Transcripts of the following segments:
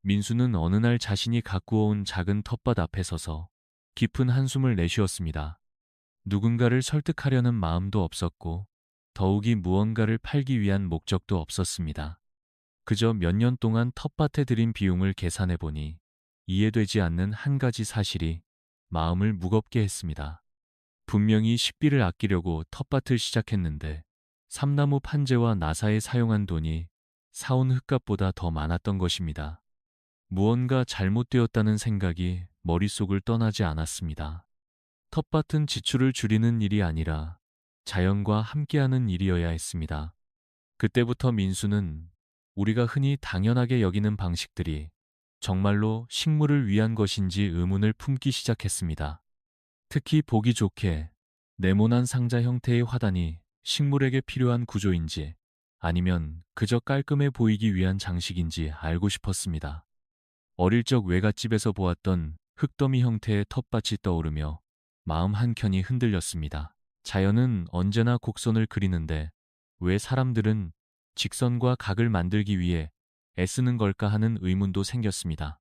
민수는 어느 날 자신이 가꾸어 온 작은 텃밭 앞에 서서 깊은 한숨을 내쉬었습니다. 누군가를 설득하려는 마음도 없었고 더욱이 무언가를 팔기 위한 목적도 없었습니다. 그저 몇 년 동안 텃밭에 들인 비용을 계산해 보니 이해되지 않는 한 가지 사실이 마음을 무겁게 했습니다. 분명히 식비를 아끼려고 텃밭을 시작했는데 삼나무 판재와 나사에 사용한 돈이 사온 흙값보다 더 많았던 것입니다. 무언가 잘못되었다는 생각이 머릿속을 떠나지 않았습니다. 텃밭은 지출을 줄이는 일이 아니라 자연과 함께하는 일이어야 했습니다. 그때부터 민수는 우리가 흔히 당연하게 여기는 방식들이 정말로 식물을 위한 것인지 의문을 품기 시작했습니다. 특히 보기 좋게 네모난 상자 형태의 화단이 식물에게 필요한 구조인지 아니면 그저 깔끔해 보이기 위한 장식인지 알고 싶었습니다. 어릴 적 외갓집에서 보았던 흙더미 형태의 텃밭이 떠오르며 마음 한켠이 흔들렸습니다. 자연은 언제나 곡선을 그리는데 왜 사람들은 직선과 각을 만들기 위해 애쓰는 걸까 하는 의문도 생겼습니다.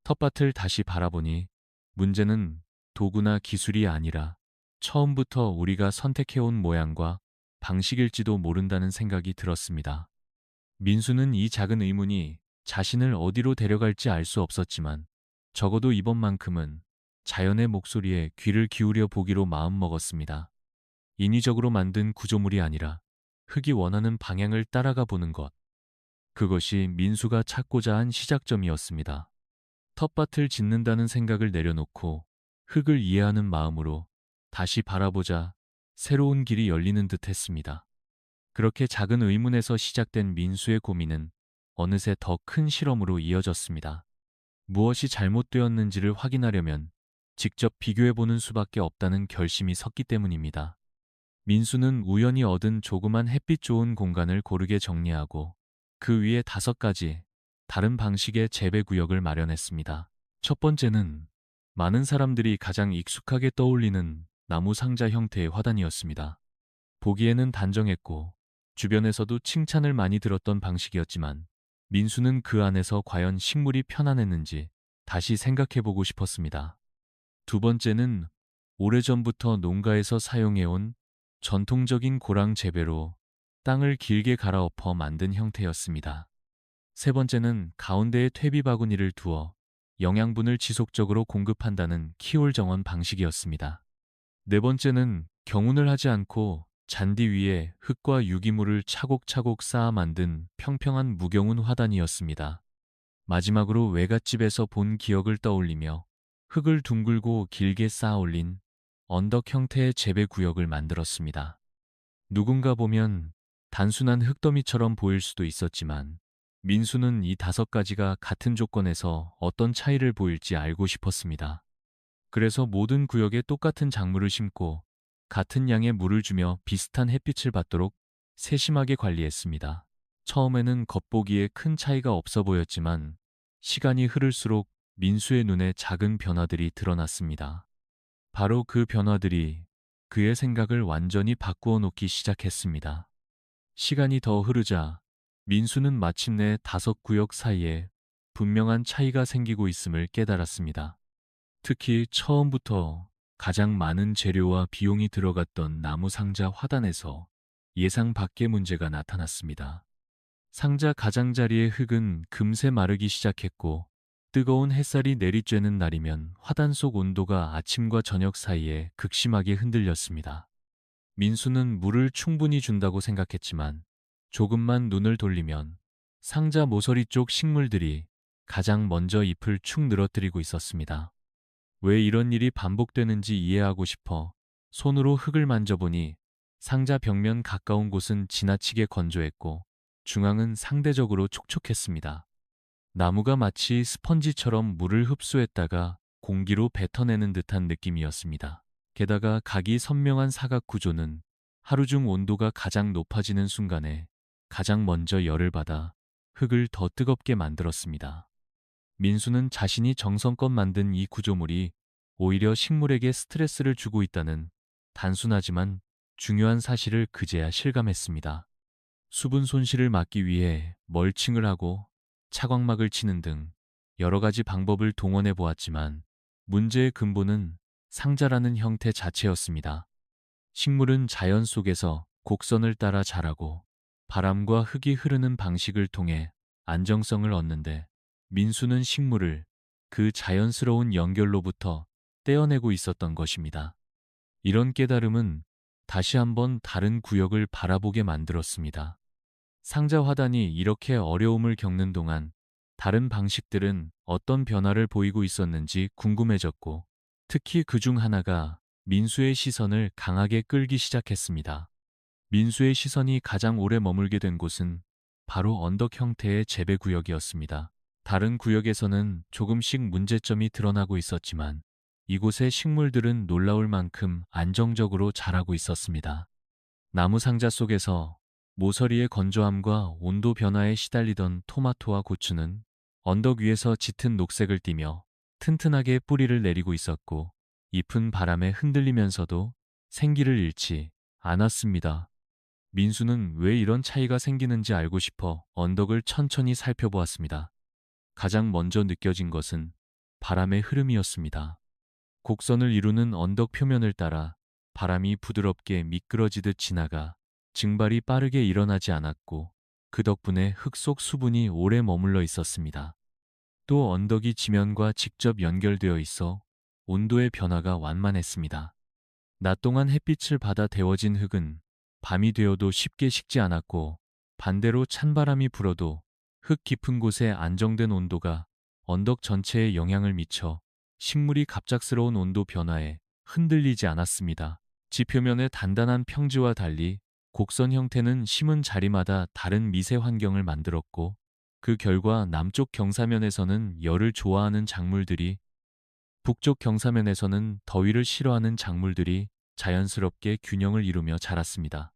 텃밭을 다시 바라보니 문제는 도구나 기술이 아니라 처음부터 우리가 선택해온 모양과 방식일지도 모른다는 생각이 들었습니다. 민수는 이 작은 의문이 자신을 어디로 데려갈지 알 수 없었지만 적어도 이번만큼은 자연의 목소리에 귀를 기울여 보기로 마음먹었습니다. 인위적으로 만든 구조물이 아니라 흙이 원하는 방향을 따라가 보는 것. 그것이 민수가 찾고자 한 시작점이었습니다. 텃밭을 짓는다는 생각을 내려놓고 흙을 이해하는 마음으로 다시 바라보자 새로운 길이 열리는 듯 했습니다. 그렇게 작은 의문에서 시작된 민수의 고민은 어느새 더 큰 실험으로 이어졌습니다. 무엇이 잘못되었는지를 확인하려면 직접 비교해보는 수밖에 없다는 결심이 섰기 때문입니다. 민수는 우연히 얻은 조그만 햇빛 좋은 공간을 고르게 정리하고 그 위에 5가지 다른 방식의 재배 구역을 마련했습니다. 첫 번째는 많은 사람들이 가장 익숙하게 떠올리는 나무 상자 형태의 화단이었습니다. 보기에는 단정했고 주변에서도 칭찬을 많이 들었던 방식이었지만 민수는 그 안에서 과연 식물이 편안했는지 다시 생각해보고 싶었습니다. 두 번째는 오래전부터 농가에서 사용해온 전통적인 고랑 재배로 땅을 길게 갈아엎어 만든 형태였습니다. 세 번째는 가운데에 퇴비 바구니를 두어 영양분을 지속적으로 공급한다는 키올 정원 방식이었습니다. 네 번째는 경운을 하지 않고 잔디 위에 흙과 유기물을 차곡차곡 쌓아 만든 평평한 무경운 화단이었습니다. 마지막으로 외갓집에서 본 기억을 떠올리며 흙을 둥글고 길게 쌓아 올린 언덕 형태의 재배 구역을 만들었습니다. 누군가 보면 단순한 흙더미처럼 보일 수도 있었지만 민수는 이 5가지가 같은 조건에서 어떤 차이를 보일지 알고 싶었습니다. 그래서 모든 구역에 똑같은 작물을 심고 같은 양의 물을 주며 비슷한 햇빛을 받도록 세심하게 관리했습니다. 처음에는 겉보기에 큰 차이가 없어 보였지만 시간이 흐를수록 민수의 눈에 작은 변화들이 드러났습니다. 바로 그 변화들이 그의 생각을 완전히 바꾸어 놓기 시작했습니다. 시간이 더 흐르자 민수는 마침내 5구역 사이에 분명한 차이가 생기고 있음을 깨달았습니다. 특히 처음부터 가장 많은 재료와 비용이 들어갔던 나무 상자 화단에서 예상 밖의 문제가 나타났습니다. 상자 가장자리의 흙은 금세 마르기 시작했고 뜨거운 햇살이 내리쬐는 날이면 화단 속 온도가 아침과 저녁 사이에 극심하게 흔들렸습니다. 민수는 물을 충분히 준다고 생각했지만 조금만 눈을 돌리면 상자 모서리 쪽 식물들이 가장 먼저 잎을 축 늘어뜨리고 있었습니다. 왜 이런 일이 반복되는지 이해하고 싶어 손으로 흙을 만져보니 상자 벽면 가까운 곳은 지나치게 건조했고 중앙은 상대적으로 촉촉했습니다. 나무가 마치 스펀지처럼 물을 흡수했다가 공기로 뱉어내는 듯한 느낌이었습니다. 게다가 각이 선명한 사각 구조는 하루 중 온도가 가장 높아지는 순간에 가장 먼저 열을 받아 흙을 더 뜨겁게 만들었습니다. 민수는 자신이 정성껏 만든 이 구조물이 오히려 식물에게 스트레스를 주고 있다는 단순하지만 중요한 사실을 그제야 실감했습니다. 수분 손실을 막기 위해 멀칭을 하고 차광막을 치는 등 여러 가지 방법을 동원해 보았지만 문제의 근본은 상자라는 형태 자체였습니다. 식물은 자연 속에서 곡선을 따라 자라고 바람과 흙이 흐르는 방식을 통해 안정성을 얻는데, 민수는 식물을 그 자연스러운 연결로부터 떼어내고 있었던 것입니다. 이런 깨달음은 다시 한번 다른 구역을 바라보게 만들었습니다. 상자 화단이 이렇게 어려움을 겪는 동안 다른 방식들은 어떤 변화를 보이고 있었는지 궁금해졌고, 특히 그 중 하나가 민수의 시선을 강하게 끌기 시작했습니다. 민수의 시선이 가장 오래 머물게 된 곳은 바로 언덕 형태의 재배 구역이었습니다. 다른 구역에서는 조금씩 문제점이 드러나고 있었지만 이곳의 식물들은 놀라울 만큼 안정적으로 자라고 있었습니다. 나무 상자 속에서 모서리의 건조함과 온도 변화에 시달리던 토마토와 고추는 언덕 위에서 짙은 녹색을 띠며 튼튼하게 뿌리를 내리고 있었고, 잎은 바람에 흔들리면서도 생기를 잃지 않았습니다. 민수는 왜 이런 차이가 생기는지 알고 싶어 언덕을 천천히 살펴보았습니다. 가장 먼저 느껴진 것은 바람의 흐름이었습니다. 곡선을 이루는 언덕 표면을 따라 바람이 부드럽게 미끄러지듯 지나가 증발이 빠르게 일어나지 않았고, 그 덕분에 흙 속 수분이 오래 머물러 있었습니다. 또 언덕이 지면과 직접 연결되어 있어 온도의 변화가 완만했습니다. 낮 동안 햇빛을 받아 데워진 흙은 밤이 되어도 쉽게 식지 않았고, 반대로 찬바람이 불어도 흙 깊은 곳의 안정된 온도가 언덕 전체에 영향을 미쳐 식물이 갑작스러운 온도 변화에 흔들리지 않았습니다. 지표면의 단단한 평지와 달리 곡선 형태는 심은 자리마다 다른 미세 환경을 만들었고, 그 결과 남쪽 경사면에서는 열을 좋아하는 작물들이, 북쪽 경사면에서는 더위를 싫어하는 작물들이 자연스럽게 균형을 이루며 자랐습니다.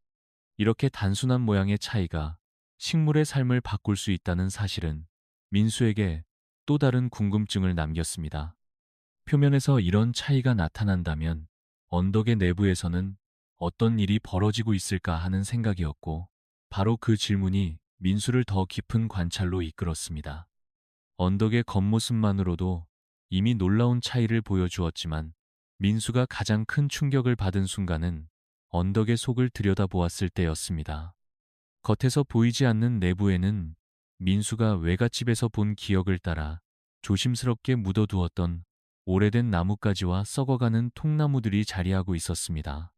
이렇게 단순한 모양의 차이가 식물의 삶을 바꿀 수 있다는 사실은 민수에게 또 다른 궁금증을 남겼습니다. 표면에서 이런 차이가 나타난다면 언덕의 내부에서는 어떤 일이 벌어지고 있을까 하는 생각이었고, 바로 그 질문이 민수를 더 깊은 관찰로 이끌었습니다. 언덕의 겉모습만으로도 이미 놀라운 차이를 보여주었지만, 민수가 가장 큰 충격을 받은 순간은 언덕의 속을 들여다보았을 때였습니다. 겉에서 보이지 않는 내부에는 민수가 외갓집에서 본 기억을 따라 조심스럽게 묻어두었던 오래된 나뭇가지와 썩어가는 통나무들이 자리하고 있었습니다.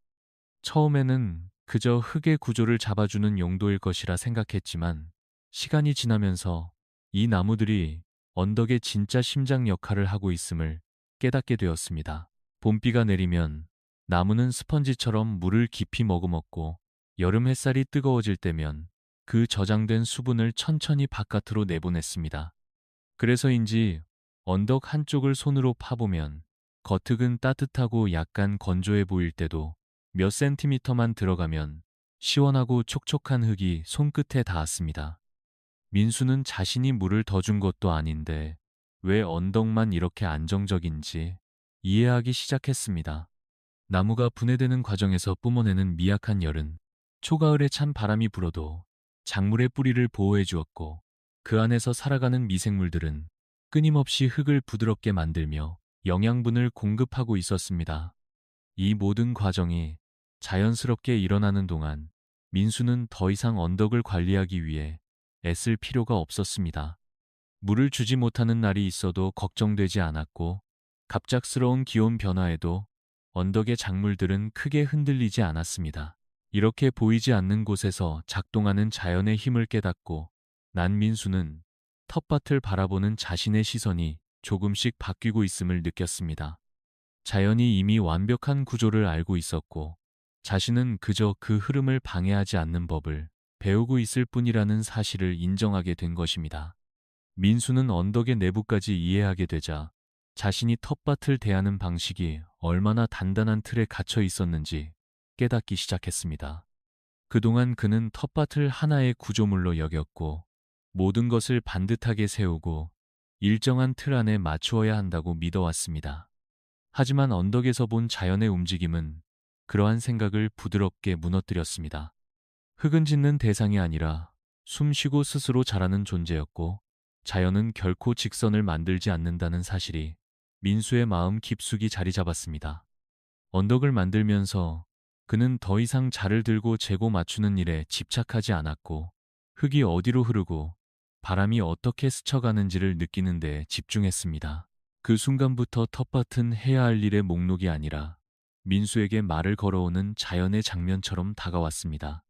처음에는 그저 흙의 구조를 잡아주는 용도일 것이라 생각했지만, 시간이 지나면서 이 나무들이 언덕의 진짜 심장 역할을 하고 있음을 깨닫게 되었습니다. 봄비가 내리면 나무는 스펀지처럼 물을 깊이 머금었고, 여름 햇살이 뜨거워질 때면 그 저장된 수분을 천천히 바깥으로 내보냈습니다. 그래서인지 언덕 한쪽을 손으로 파보면 겉흙은 따뜻하고 약간 건조해 보일 때도 몇 센티미터만 들어가면 시원하고 촉촉한 흙이 손끝에 닿았습니다. 민수는 자신이 물을 더 준 것도 아닌데 왜 언덕만 이렇게 안정적인지 이해하기 시작했습니다. 나무가 분해되는 과정에서 뿜어내는 미약한 열은 초가을에 찬 바람이 불어도 작물의 뿌리를 보호해 주었고, 그 안에서 살아가는 미생물들은 끊임없이 흙을 부드럽게 만들며 영양분을 공급하고 있었습니다. 이 모든 과정이 자연스럽게 일어나는 동안 민수는 더 이상 언덕을 관리하기 위해 애쓸 필요가 없었습니다. 물을 주지 못하는 날이 있어도 걱정되지 않았고, 갑작스러운 기온 변화에도 언덕의 작물들은 크게 흔들리지 않았습니다. 이렇게 보이지 않는 곳에서 작동하는 자연의 힘을 깨닫고 난 민수는 텃밭을 바라보는 자신의 시선이 조금씩 바뀌고 있음을 느꼈습니다. 자연이 이미 완벽한 구조를 알고 있었고, 자신은 그저 그 흐름을 방해하지 않는 법을 배우고 있을 뿐이라는 사실을 인정하게 된 것입니다. 민수는 언덕의 내부까지 이해하게 되자 자신이 텃밭을 대하는 방식이 얼마나 단단한 틀에 갇혀 있었는지 깨닫기 시작했습니다. 그동안 그는 텃밭을 하나의 구조물로 여겼고, 모든 것을 반듯하게 세우고 일정한 틀 안에 맞추어야 한다고 믿어왔습니다. 하지만 언덕에서 본 자연의 움직임은 그러한 생각을 부드럽게 무너뜨렸습니다. 흙은 짓는 대상이 아니라 숨쉬고 스스로 자라는 존재였고, 자연은 결코 직선을 만들지 않는다는 사실이 민수의 마음 깊숙이 자리 잡았습니다. 언덕을 만들면서 그는 더 이상 자를 들고 재고 맞추는 일에 집착하지 않았고, 흙이 어디로 흐르고 바람이 어떻게 스쳐가는지를 느끼는 데 집중했습니다. 그 순간부터 텃밭은 해야 할 일의 목록이 아니라 민수에게 말을 걸어오는 자연의 장면처럼 다가왔습니다.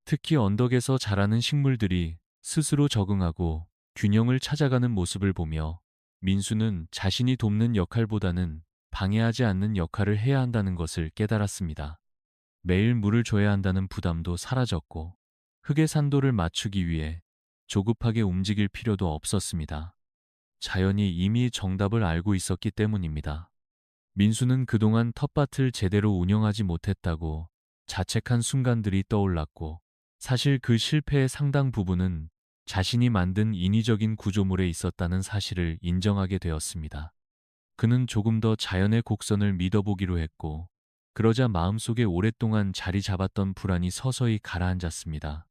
특히 언덕에서 자라는 식물들이 스스로 적응하고 균형을 찾아가는 모습을 보며 민수는 자신이 돕는 역할보다는 방해하지 않는 역할을 해야 한다는 것을 깨달았습니다. 매일 물을 줘야 한다는 부담도 사라졌고, 흙의 산도를 맞추기 위해 조급하게 움직일 필요도 없었습니다. 자연이 이미 정답을 알고 있었기 때문입니다. 민수는 그동안 텃밭을 제대로 운영하지 못했다고 자책한 순간들이 떠올랐고, 사실 그 실패의 상당 부분은 자신이 만든 인위적인 구조물에 있었다는 사실을 인정하게 되었습니다. 그는 조금 더 자연의 곡선을 믿어보기로 했고, 그러자 마음속에 오랫동안 자리 잡았던 불안이 서서히 가라앉았습니다.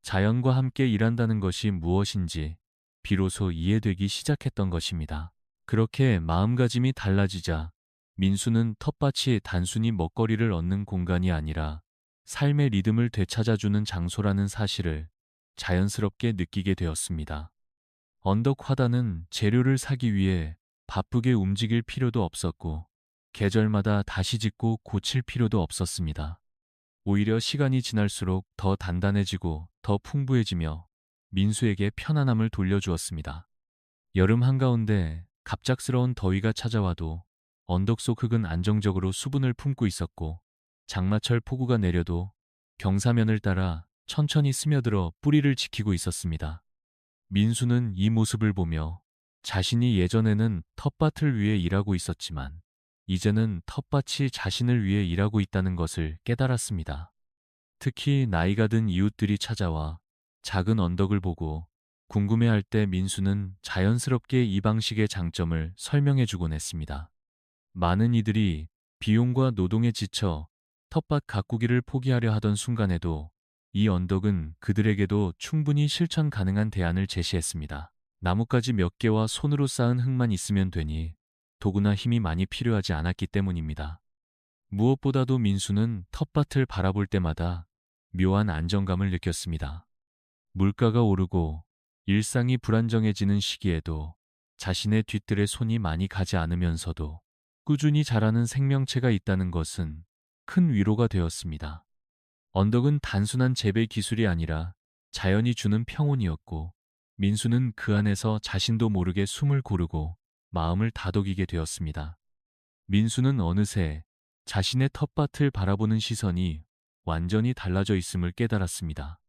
자연과 함께 일한다는 것이 무엇인지 비로소 이해되기 시작했던 것입니다. 그렇게 마음가짐이 달라지자 민수는 텃밭이 단순히 먹거리를 얻는 공간이 아니라 삶의 리듬을 되찾아주는 장소라는 사실을 자연스럽게 느끼게 되었습니다. 언덕 화단은 재료를 사기 위해 바쁘게 움직일 필요도 없었고, 계절마다 다시 짓고 고칠 필요도 없었습니다. 오히려 시간이 지날수록 더 단단해지고 더 풍부해지며 민수에게 편안함을 돌려주었습니다. 여름 한가운데 갑작스러운 더위가 찾아와도 언덕 속 흙은 안정적으로 수분을 품고 있었고, 장마철 폭우가 내려도 경사면을 따라 천천히 스며들어 뿌리를 지키고 있었습니다. 민수는 이 모습을 보며 자신이 예전에는 텃밭을 위해 일하고 있었지만 이제는 텃밭이 자신을 위해 일하고 있다는 것을 깨달았습니다. 특히 나이가 든 이웃들이 찾아와 작은 언덕을 보고 궁금해할 때 민수는 자연스럽게 이 방식의 장점을 설명해 주곤 했습니다. 많은 이들이 비용과 노동에 지쳐 텃밭 가꾸기를 포기하려 하던 순간에도 이 언덕은 그들에게도 충분히 실천 가능한 대안을 제시했습니다. 나뭇가지 몇 개와 손으로 쌓은 흙만 있으면 되니 도구나 힘이 많이 필요하지 않았기 때문입니다. 무엇보다도 민수는 텃밭을 바라볼 때마다 묘한 안정감을 느꼈습니다. 물가가 오르고 일상이 불안정해지는 시기에도 자신의 뒤뜰에 손이 많이 가지 않으면서도 꾸준히 자라는 생명체가 있다는 것은 큰 위로가 되었습니다. 언덕은 단순한 재배 기술이 아니라 자연이 주는 평온이었고, 민수는 그 안에서 자신도 모르게 숨을 고르고 마음을 다독이게 되었습니다. 민수는 어느새 자신의 텃밭을 바라보는 시선이 완전히 달라져 있음을 깨달았습니다.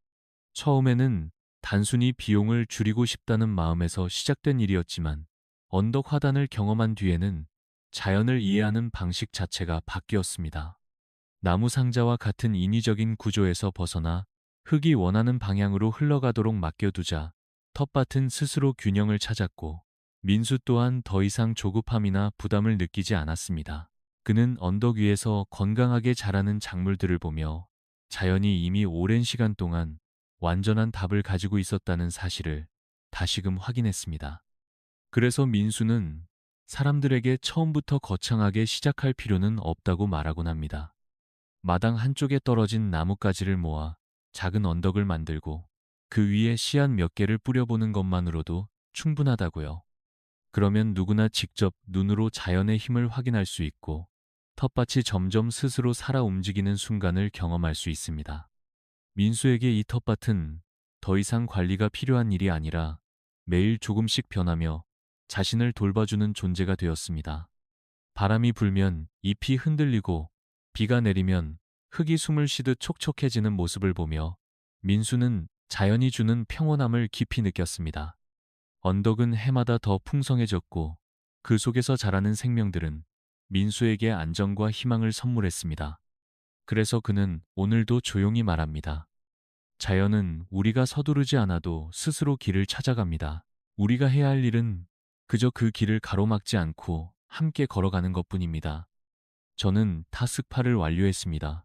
처음에는 단순히 비용을 줄이고 싶다는 마음에서 시작된 일이었지만, 언덕 화단을 경험한 뒤에는 자연을 이해하는 방식 자체가 바뀌었습니다. 나무 상자와 같은 인위적인 구조에서 벗어나 흙이 원하는 방향으로 흘러가도록 맡겨두자 텃밭은 스스로 균형을 찾았고, 민수 또한 더 이상 조급함이나 부담을 느끼지 않았습니다. 그는 언덕 위에서 건강하게 자라는 작물들을 보며 자연이 이미 오랜 시간 동안 완전한 답을 가지고 있었다는 사실을 다시금 확인했습니다. 그래서 민수는 사람들에게 처음부터 거창하게 시작할 필요는 없다고 말하곤 합니다. 마당 한쪽에 떨어진 나뭇가지를 모아 작은 언덕을 만들고 그 위에 씨앗 몇 개를 뿌려보는 것만으로도 충분하다고요. 그러면 누구나 직접 눈으로 자연의 힘을 확인할 수 있고 텃밭이 점점 스스로 살아 움직이는 순간을 경험할 수 있습니다. 민수에게 이 텃밭은 더 이상 관리가 필요한 일이 아니라 매일 조금씩 변하며 자신을 돌봐주는 존재가 되었습니다. 바람이 불면 잎이 흔들리고 비가 내리면 흙이 숨을 쉬듯 촉촉해지는 모습을 보며 민수는 자연이 주는 평온함을 깊이 느꼈습니다. 언덕은 해마다 더 풍성해졌고 그 속에서 자라는 생명들은 민수에게 안정과 희망을 선물했습니다. 그래서 그는 오늘도 조용히 말합니다. 자연은 우리가 서두르지 않아도 스스로 길을 찾아갑니다. 우리가 해야 할 일은 그저 그 길을 가로막지 않고 함께 걸어가는 것뿐입니다. 저는 타스파를 완료했습니다.